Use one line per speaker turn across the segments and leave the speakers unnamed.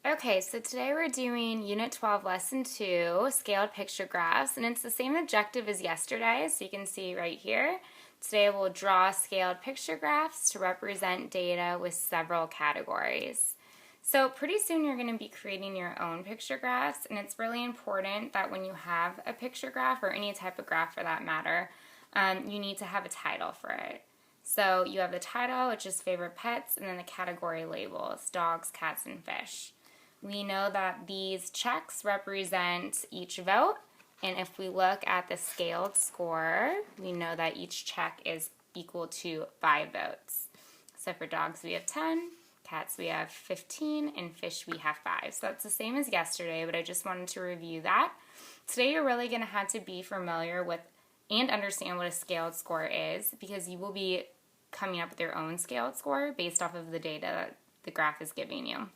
Okay, so today we're doing Unit 12, Lesson 2, Scaled Picture Graphs, and it's the same objective as yesterday, so you can see right here. Today we'll draw scaled picture graphs to represent data with several categories. So pretty soon you're going to be creating your own picture graphs, and it's really important that when you have a picture graph, or any type of graph for that matter, you need to have a title for it. So you have the title, which is favorite pets, and then the category labels, dogs, cats, and fish. We know that these checks represent each vote, and if we look at the scaled score, we know that each check is equal to 5 votes. So for dogs we have 10, cats we have 15, and fish we have 5. So that's the same as yesterday, but I just wanted to review that. Today you're really going to have to be familiar with and understand what a scaled score is, because you will be coming up with your own scaled score based off of the data that the graph is giving you.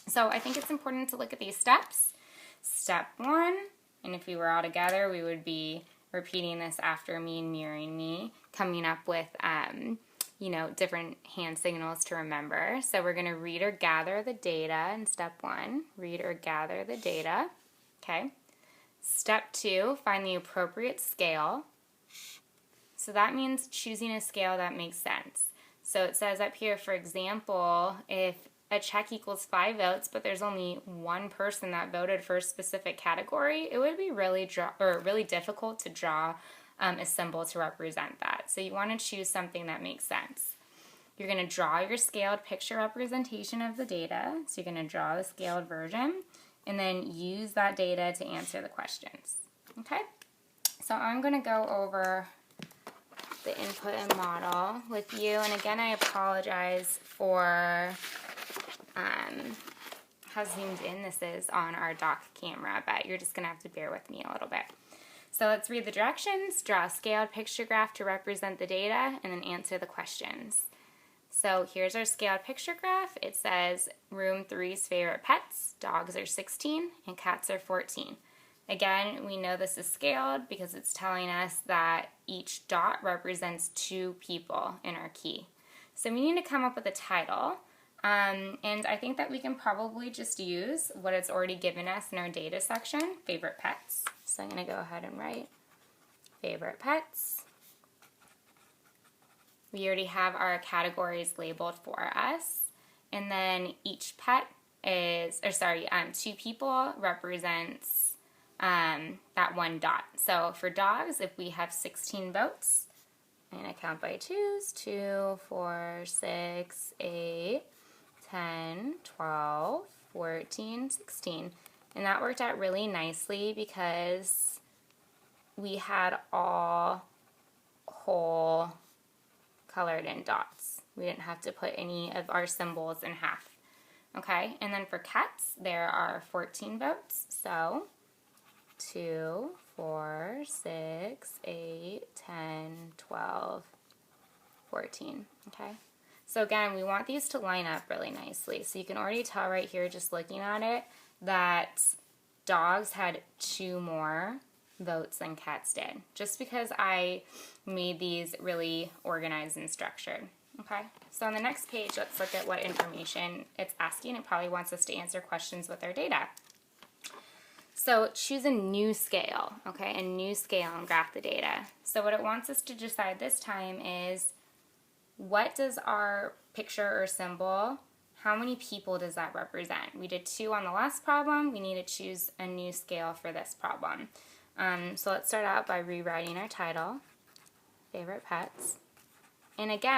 So I think it's important to look at these steps. Step 1, and if we were all together, we would be repeating this after me and mirroring me, coming up with different hand signals to remember. So we're going to read or gather the data in step 1. Read or gather the data. Okay. Step 2, find the appropriate scale. So that means choosing a scale that makes sense. So it says up here, for example, if a check equals 5 votes, but there's only one person that voted for a specific category, it would be really difficult to draw a symbol to represent that. So you want to choose something that makes sense. You're going to draw your scaled picture representation of the data. So you're going to draw the scaled version, and then use that data to answer the questions. Okay? So I'm going to go over the input and model with you, and again I apologize for how zoomed in this is on our dock camera, but you're just going to have to bear with me a little bit. So let's read the directions, draw a scaled picture graph to represent the data, and then answer the questions. So here's our scaled picture graph. It says room 3's favorite pets, dogs are 16, and cats are 14. Again, we know this is scaled because it's telling us that each dot represents 2 people in our key. So we need to come up with a title. And I think that we can probably just use what it's already given us in our data section, favorite pets. So I'm going to go ahead and write favorite pets. We already have our categories labeled for us. And then each pet is, 2 people represents that 1 dot. So for dogs, if we have 16 votes, and I count by 2s, 2, 4, 6, 8, 10, 12, 14, 16. And that worked out really nicely because we had all whole colored in dots. We didn't have to put any of our symbols in half. Okay, and then for cats, there are 14 votes. So 2, 4, 6, 8, 10, 12, 14. Okay. So again, we want these to line up really nicely. So you can already tell right here, just looking at it, that dogs had 2 more votes than cats did, just because I made these really organized and structured. Okay, so on the next page, let's look at what information it's asking. It probably wants us to answer questions with our data. So choose a new scale, okay, a new scale, and graph the data. So what it wants us to decide this time is, what does our picture or symbol, how many people does that represent? We did 2 on the last problem. We need to choose a new scale for this problem. So let's start out by rewriting our title, favorite pets. And again,